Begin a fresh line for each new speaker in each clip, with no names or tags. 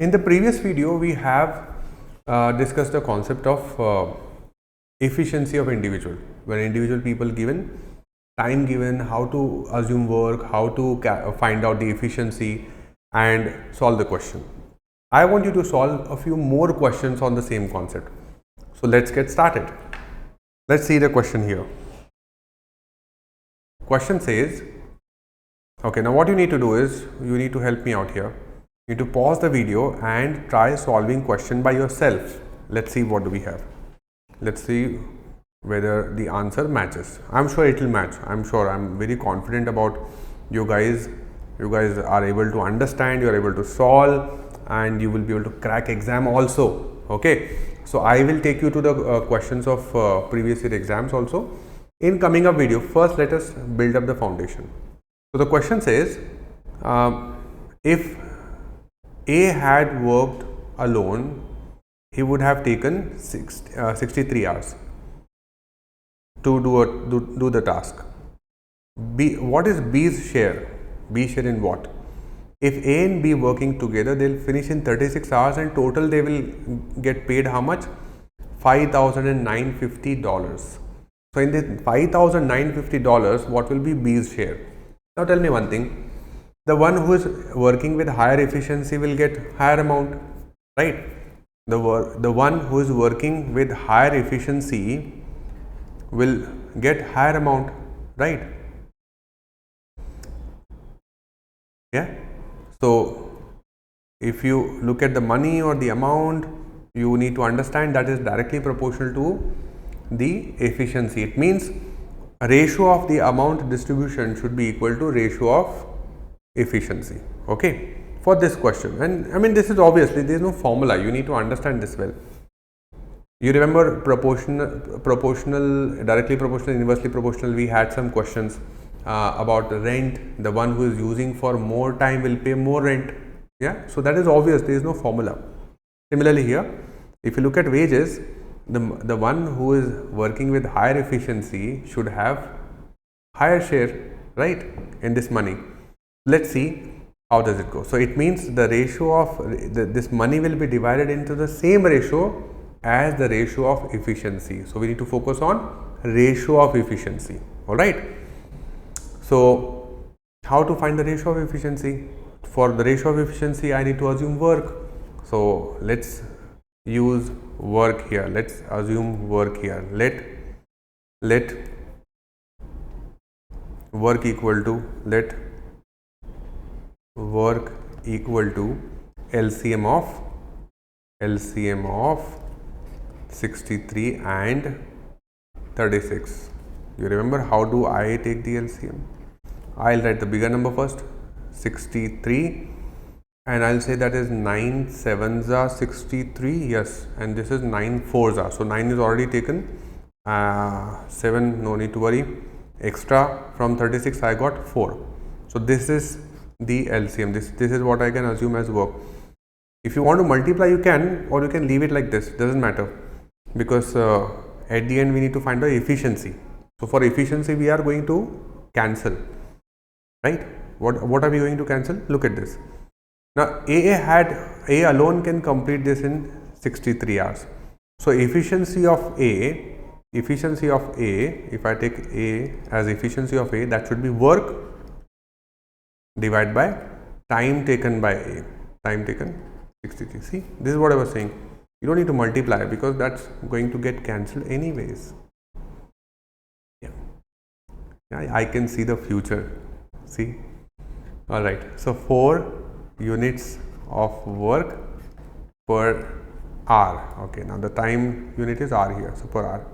In the previous video, we have discussed the concept of efficiency of individual. When individual people given time given, how to assume work, how to find out the efficiency and solve the question. I want you to solve a few more questions on the same concept. So let's get started. Let's see the question here. Question says, okay, now what you need to do is you need to help me out here. You need to pause the video and try solving question by yourself. Let's see what do we have. Let's see whether the answer matches. I'm sure it will match. I'm very confident about you guys. You guys are able to understand, you are able to solve, and you will be able to crack exam also. Okay, so I will take you to the questions of previous year exams also in coming up video. First, let us build up the foundation. So the question says, if A had worked alone, he would have taken 63 hours to do the task. B, what is B's share? B share in what? If A and B working together, they'll finish in 36 hours and total they will get paid how much? $5,950. So in the $5,950, what will be B's share? Now tell me one thing. The one who is working with higher efficiency will get higher amount, right? The one who is working with higher efficiency will get higher amount, right? Yeah. So if you look at the money or the amount, you need to understand that is directly proportional to the efficiency. It means ratio of the amount distribution should be equal to ratio of efficiency. Okay, for this question, and I mean this is obviously there is no formula. You need to understand this well. You remember proportional, directly proportional, inversely proportional. We had some questions about rent. The one who is using for more time will pay more rent. Yeah, so that is obvious. There is no formula. Similarly here, if you look at wages, the one who is working with higher efficiency should have higher share, right, in this money. Let's see how does it go. So it means the ratio of this money will be divided into the same ratio as the ratio of efficiency. So we need to focus on ratio of efficiency. All right. So how to find the ratio of efficiency? For the ratio of efficiency, I need to assume work. So let's use work here. Let's assume work here. Let work equal to LCM of 63 and 36. You remember how do I take the LCM? I'll write the bigger number first, 63, and I'll say that is 9 7s are 63, yes, and this is 9 4s are. So 9 is already taken, 7 no need to worry, extra from 36 I got 4. So this is the LCM. This is what I can assume as work. If you want to multiply, you can, or you can leave it like this, doesn't matter, because at the end we need to find the efficiency. So for efficiency we are going to cancel, right? What are we going to cancel? Look at this. Now A alone can complete this in 63 hours. So efficiency of A, if I take A as efficiency of A, that should be work divided by time taken by A. Time taken 63. See, this is what I was saying. You don't need to multiply because that's going to get cancelled anyways. Yeah, I can see the future. See, all right. So 4 units of work per hour. Okay, now the time unit is hour here, so per hour.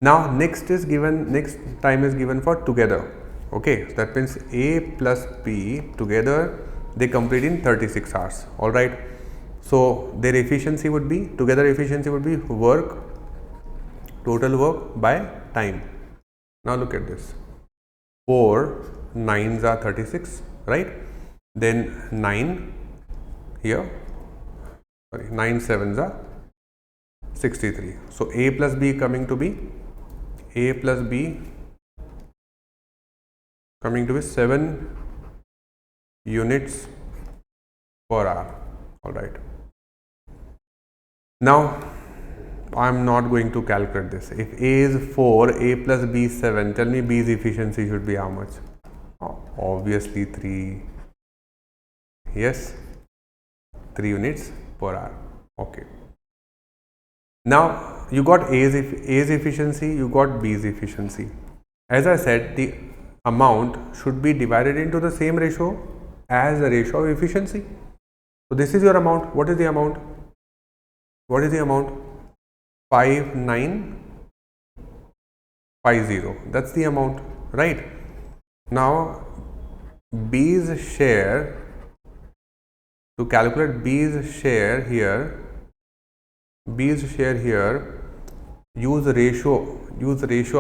Now next time is given for together. Okay, so that means A plus B together they complete in 36 hours. All right. So their efficiency would be, together efficiency would be work, total work by time. Now look at this. 4 9s are 36, right? Then 9 here, sorry, 9 7s are 63. So A plus B coming to be 7 units per hour. All right. Now I'm not going to calculate this. If A is 4, A plus B is 7, tell me B's efficiency should be how much? Obviously 3. Yes, 3 units per hour. Okay. Now you got A's efficiency, you got B's efficiency. As I said, the amount should be divided into the same ratio as the ratio of efficiency. So this is your amount. What is the amount? What is the amount? 5950. That's the amount, right? Now B's share, to calculate B's share here, use ratio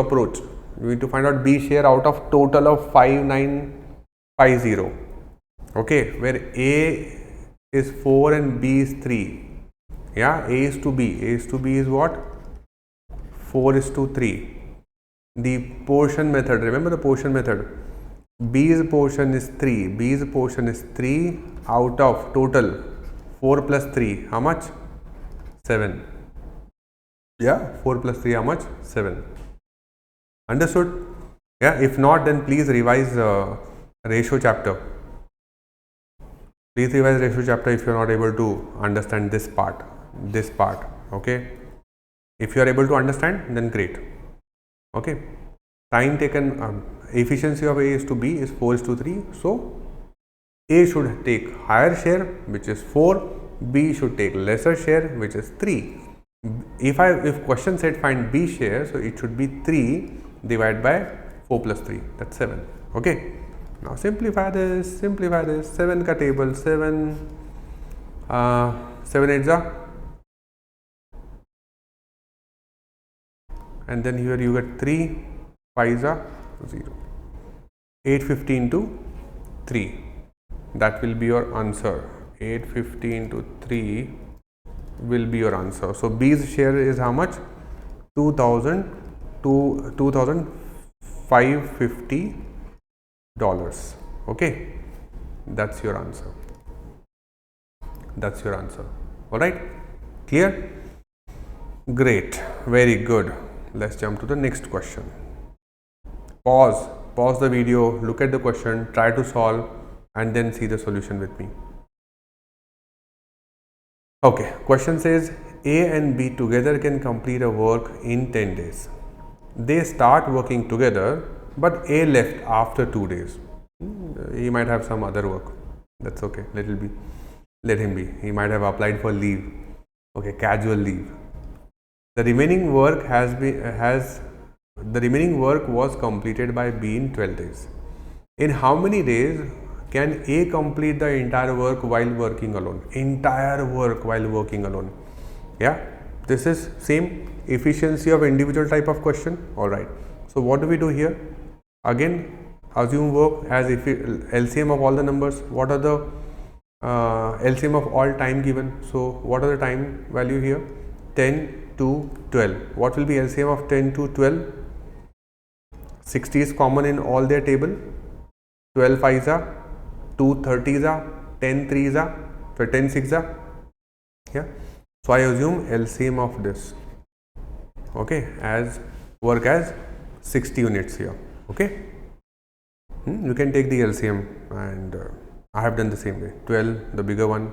approach. You need to find out B share out of total of 5950. Okay, where A is 4 and B is 3. Yeah, A is to B. A is to B is what? 4 is to 3. The portion method, remember the portion method. B's portion is 3. B's portion is 3 out of total 4 plus 3. How much? 7. Yeah, 4 plus 3 how much? 7. Understood? Yeah, if not, then please revise ratio chapter. Please revise ratio chapter if you are not able to understand this part. Okay. If you are able to understand, then great. Okay. Time taken, efficiency of A is to B is 4 is to 3. So A should take higher share, which is 4. B should take lesser share, which is 3. If question said find B share, so it should be 3 divided by 4 plus 3. That's 7. Okay. Now simplify this. 7 ka table. 7 8s are, and then here you get 3 5s are 0. 815 to 3. That will be your answer. 815 to 3 will be your answer. So B's share is how much? 2,550 dollars. Okay, that's your answer. All right, clear? Great, very good. Let's jump to the next question. Pause the video, look at the question, try to solve, and then see the solution with me. Okay, question says A and B together can complete a work in 10 days. They start working together, but A left after 2 days. He might have some other work. That's okay. Let him be. He might have applied for leave. Okay, casual leave. The remaining work was completed by B in 12 days. In how many days can A complete the entire work while working alone? Yeah, this is same efficiency of individual type of question. All right. So what do we do here? Again, assume work as if LCM of all the numbers. What are the LCM of all time given? So what are the time value here? 10 to 12. What will be LCM of 10 to 12? 60 is common in all their table. 12 5s are, 2 30s are, 10 3s are, so 10 6s are. Yeah. So I assume LCM of this. Okay, as work as 60 units here. Okay. You can take the LCM, and I have done the same way. 12, the bigger one,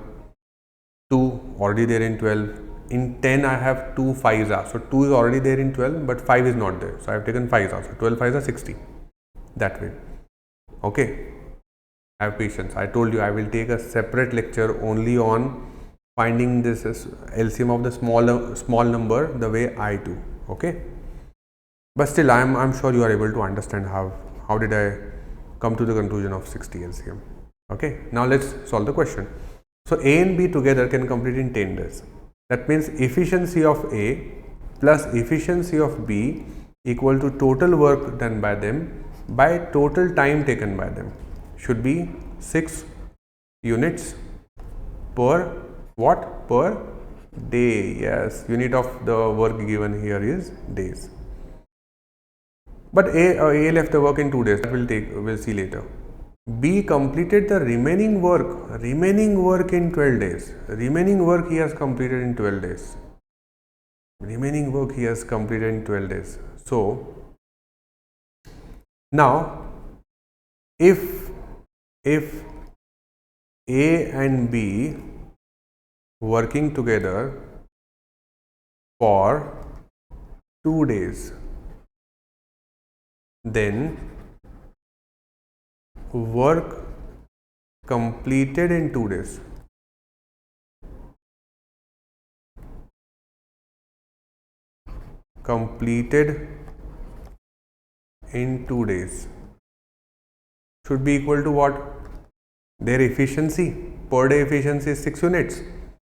2 already there in 12. In 10 I have 2 5s are, so 2 is already there in 12, but 5 is not there, so I have taken 5s also. 12 5s are 60, that way. Okay, have patience. I told you I will take a separate lecture only on finding this LCM of the small number the way I do. Okay, but still I'm sure you are able to understand how did I come to the conclusion of 60 LCM. Okay, now let's solve the question. So A and B together can complete in 10 days. That means efficiency of A plus efficiency of B equal to total work done by them by total time taken by them should be 6 units per what? Per day. Yes, unit of the work given here is days. But A left the work in 2 days. That we'll see later. B completed the remaining work in 12 days. Remaining work he has completed in 12 days. Remaining work he has completed in 12 days. So now if A and B working together for 2 days, then work completed in 2 days. Completed in 2 days should be equal to what? Their efficiency, per day efficiency is 6 units.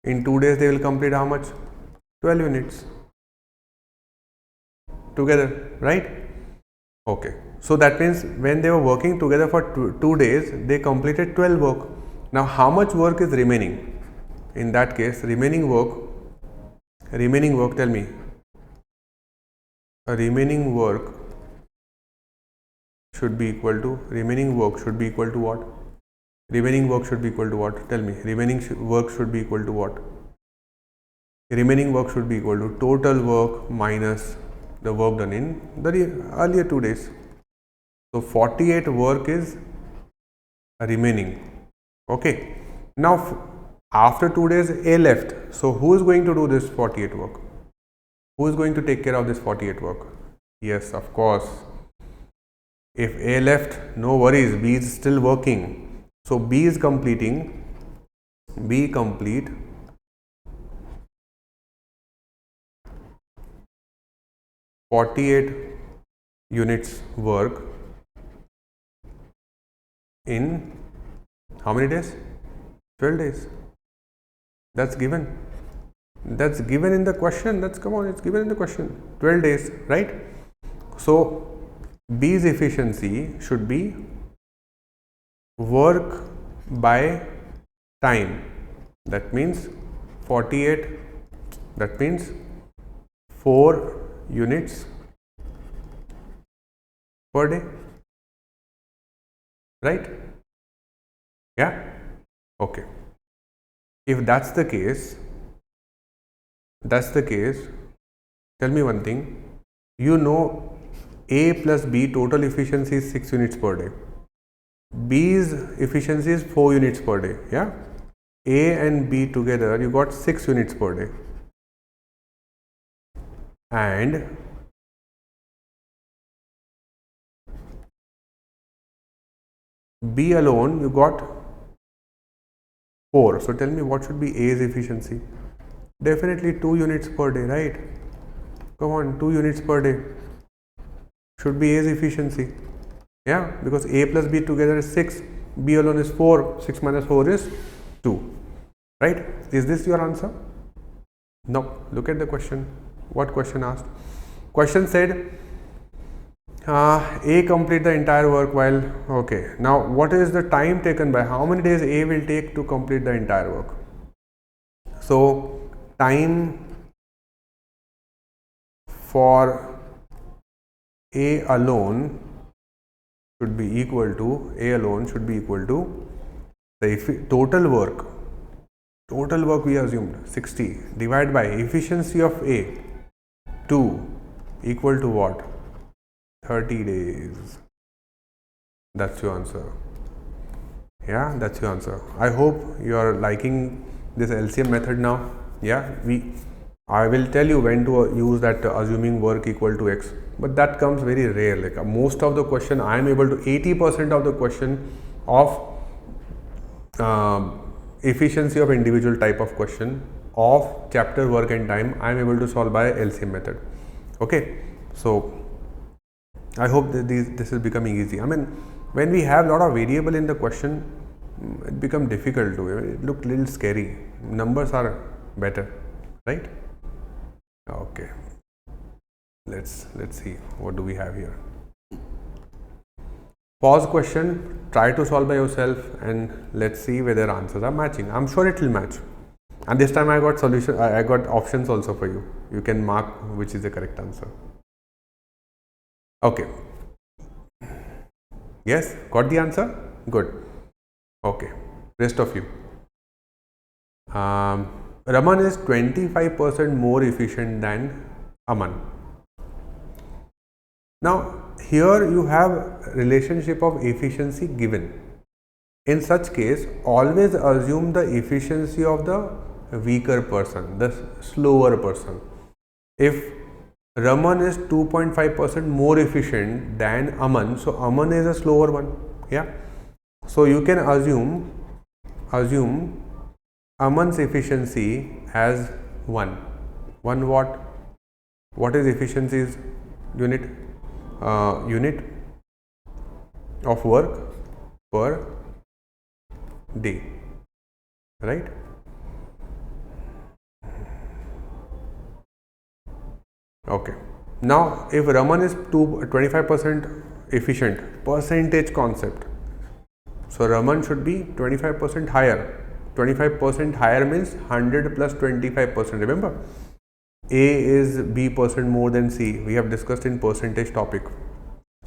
In 2 days they will complete how much? 12 units together, right? Okay. So that means when they were working together for 2 days, they completed 12 work. Now how much work is remaining? In that case, remaining work, tell me. A remaining work should be equal to, what? Remaining work should be equal to what? Tell me. Remaining work should be equal to what? Remaining work should be equal to total work minus the work done in the earlier 2 days. So 48 work is remaining. Okay. Now after 2 days A left. So who is going to do this 48 work? Who is going to take care of this 48 work? Yes, of course. If A left, no worries, B is still working. So B is completing, B complete 48 units work in how many days? 12 days. That's given. That's given in the question. It's given in the question. 12 days, right? So B's efficiency should be work by time. That means 48. That means 4 units per day, right? Yeah. Okay. If that's the case, tell me one thing. You know A plus B total efficiency is 6 units per day. B's efficiency is 4 units per day. Yeah. A and B together you got 6 units per day. And B alone you got 4. So tell me what should be A's efficiency? Definitely 2 units per day, right? Come on, 2 units per day should be A's efficiency. Yeah, because A plus B together is 6, B alone is 4, 6 minus 4 is 2, right? Is this your answer? No. Look at the question. What question asked? Question said A complete the entire work while, okay. Now what is the time taken by, how many days A will take to complete the entire work? So time for A alone should be equal to, the total work we assumed 60 divided by efficiency of A 2 equal to what? 30 days. That's your answer. Yeah, that's your answer. I hope you are liking this LCM method now. Yeah, I will tell you when to use that assuming work equal to X, but that comes very rare. Like most of the question I am able to, 80% of the question of efficiency of individual type of question of chapter work and time I am able to solve by LCM method. Okay, so I hope that this is becoming easy. I mean, when we have a lot of variable in the question, it becomes difficult to, it look little scary. Numbers are better, right? Okay, let's see what do we have here. Pause question, try to solve by yourself, and let's see whether answers are matching. I'm sure it will match. And this time I got solution, I got options also for you. You can mark which is the correct answer. Okay. Yes, got the answer? Good. Okay. Rest of you. Raman is 25% more efficient than Aman. Now here you have relationship of efficiency given. In such case, always assume the efficiency of the weaker person, the slower person. If Raman is 2.5% more efficient than Aman, so Aman is a slower one. Yeah. So you can assume Aman's efficiency as 1. 1 what? What is efficiency is unit of work per day, right? Okay. Now if Raman is 25% efficient, percentage concept, so Raman should be 25% higher. 25% higher means 100 plus 25%. Remember, A is B% more than C. We have discussed in percentage topic.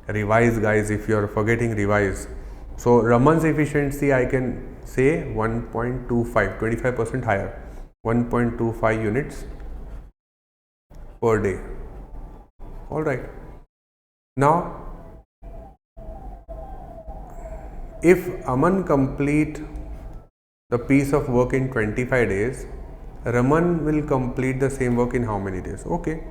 Revise, guys, if you are forgetting, revise. So Raman's efficiency I can say 1.25, 25% higher, 1.25 units per day. All right. Now, if Aman complete the piece of work in 25 days, Raman will complete the same work in how many days? Okay.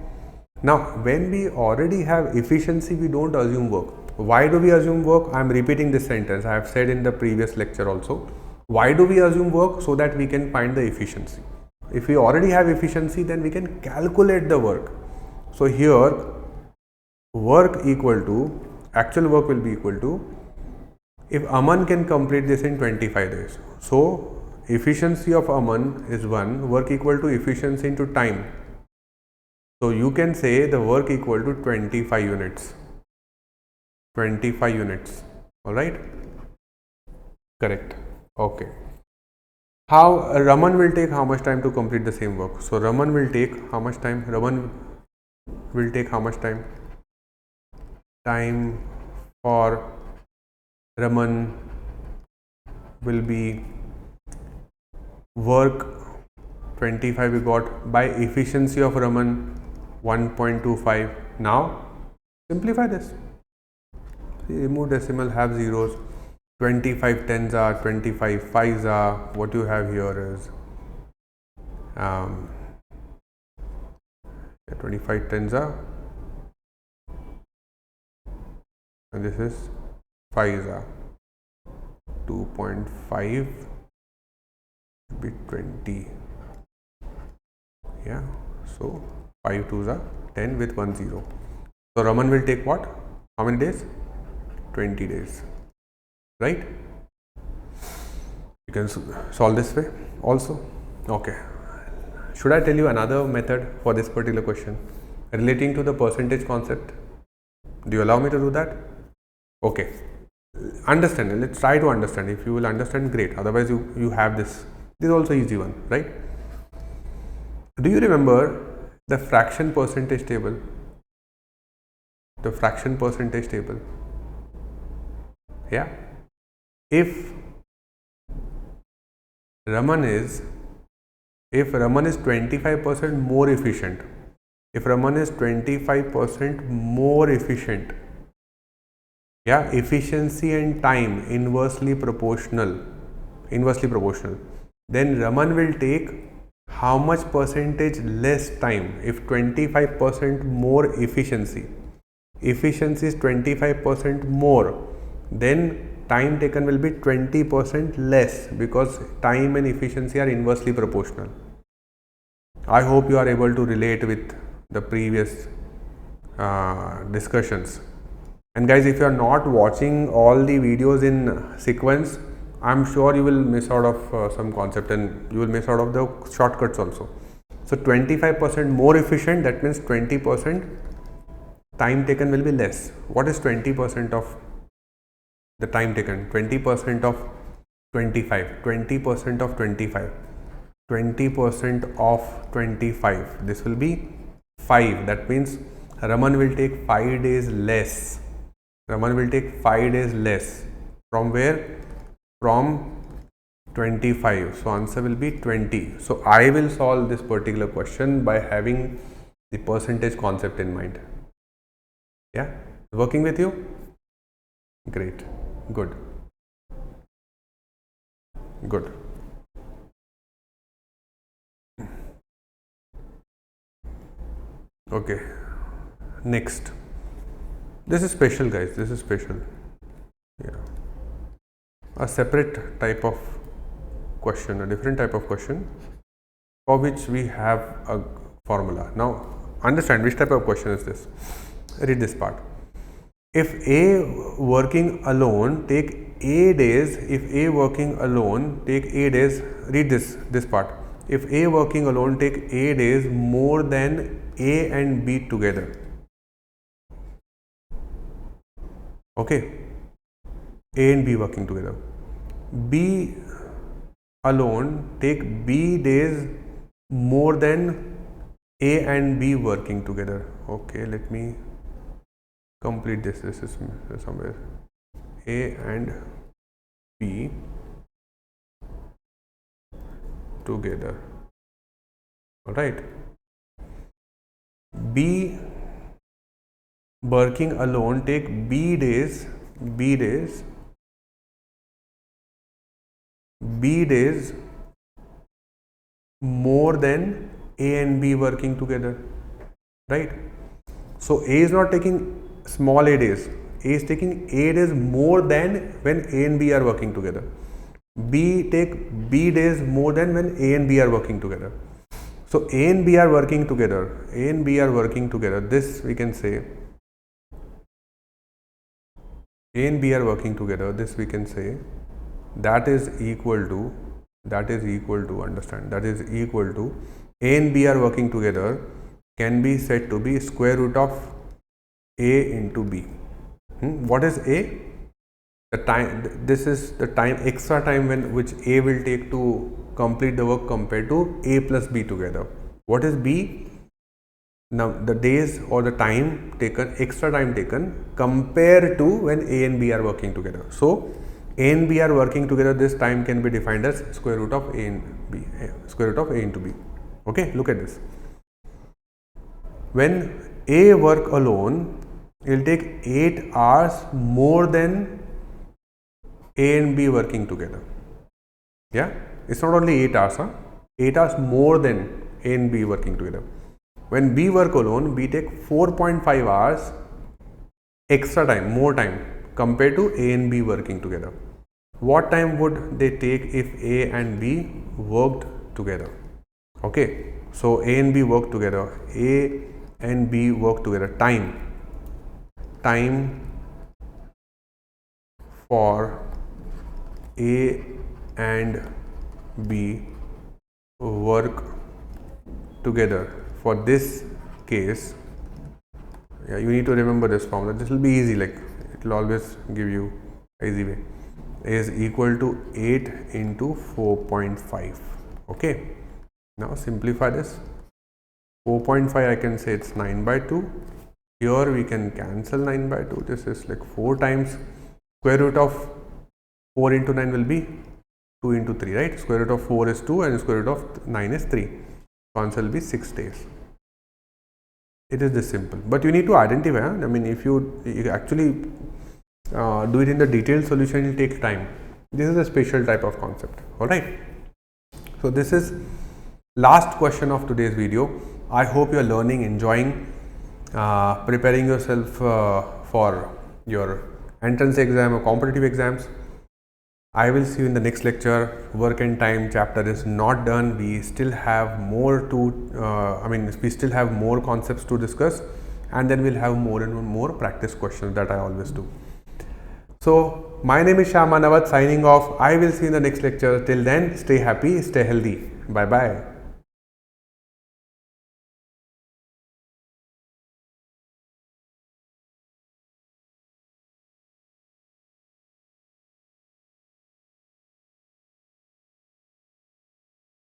Now, when we already have efficiency, we don't assume work. Why do we assume work? I am repeating this sentence. I have said in the previous lecture also. Why do we assume work? So that we can find the efficiency. If we already have efficiency, then we can calculate the work. So here, work equal to, actual work will be equal to, if Aman can complete this in 25 days. So efficiency of Aman is 1, work equal to efficiency into time. So you can say the work equal to 25 units. 25 units. Alright? Correct. Okay. How Raman will take how much time to complete the same work? So Raman will take how much time? Raman will take how much time? Time for Raman will be work 25 we got by efficiency of Raman 1.25. Now simplify this. Remove decimal, have zeros. 25 tens are 25 fives are. What you have here is 25 tens are, and this is 5s are 2.5 be 20. Yeah, so 5 2s are 10 with 1 0. So Raman will take what? How many days? 20 days, right? You can solve this way also. Okay. Should I tell you another method for this particular question relating to the percentage concept? Do you allow me to do that? Okay. Understand. Let's try to understand. If you will understand, great. Otherwise, you have this. This is also easy one, right? Do you remember the fraction percentage table? The fraction percentage table. Yeah. If Raman is 25% more efficient, if Raman is 25% more efficient, yeah, efficiency and time inversely proportional, then Raman will take how much percentage less time? If 25% more efficiency is 25% more, then time taken will be 20% less, because time and efficiency are inversely proportional. I hope you are able to relate with the previous discussions. And guys, if you are not watching all the videos in sequence, I'm sure you will miss out of some concept, and you will miss out of the shortcuts also. So 25% more efficient, that means 20% time taken will be less. What is 20% of the time taken? 20% of 25, 20% of 25, 20% of 25, this will be 5. That means Raman will take 5 days less. Raman will take 5 days less. From where? From 25. So answer will be 20. So I will solve this particular question by having the percentage concept in mind. Yeah, working with you? Great, good, good. Okay, next. This is special, guys. This is special. Yeah, a separate type of question, a different type of question for which we have a formula. Now, understand which type of question is this. Read this part. If A working alone take A days, if A working alone take A days, read this part. If A working alone take A days more than A and B together. Okay, A and B working together. B alone take B days more than A and B working together. Okay, let me complete this. This is somewhere A and B together. All right. B working alone take B days more than A and B working together, right? So A is not taking small a days, A is taking A days more than when A and B are working together. B take B days more than when A and B are working together. So A and B are working together, A and B are working together. This we can say A and B are working together. This we can say that is equal to understand, that is equal to A and B are working together can be said to be square root of A into B. What is A? The time. This is the time, extra time which A will take to complete the work compared to A plus B together. What is B? Now the days or the time taken, extra time taken compared to when A and B are working together. So A and B are working together, this time can be defined as square root of A and B, square root of A into B. Okay, look at this. When A work alone, it will take 8 hours more than A and B working together. Yeah, it's not only 8 hours, 8 hours more than A and B working together. When B work alone, B take 4.5 hours extra time, more time compared to A and B working together. What time would they take if A and B worked together? Okay, so A and B work together, A and B work together. Time for A and B work together. For this case, yeah, you need to remember this formula. This will be easy, like it will always give you easy way. A is equal to 8 into 4.5. Okay, now simplify this. 4.5, I can say it's 9 by 2. Here we can cancel 9 by 2. This is like 4 times square root of 4 into 9 will be 2 into 3, right? Square root of 4 is 2 and square root of 9 is 3. So answer will be 6 days. It is this simple, but you need to identify. I mean, if you actually do it in the detailed solution, it will take time. This is a special type of concept. All right. So this is last question of today's video. I hope you are learning, enjoying, preparing yourself for your entrance exam or competitive exams. I will see you in the next lecture. Work and time chapter is not done. We still have more to, we still have more concepts to discuss, and then we'll have more and more practice questions that I always do. So my name is Shyam Manawat signing off. I will see you in the next lecture. Till then, stay happy, stay healthy. Bye bye.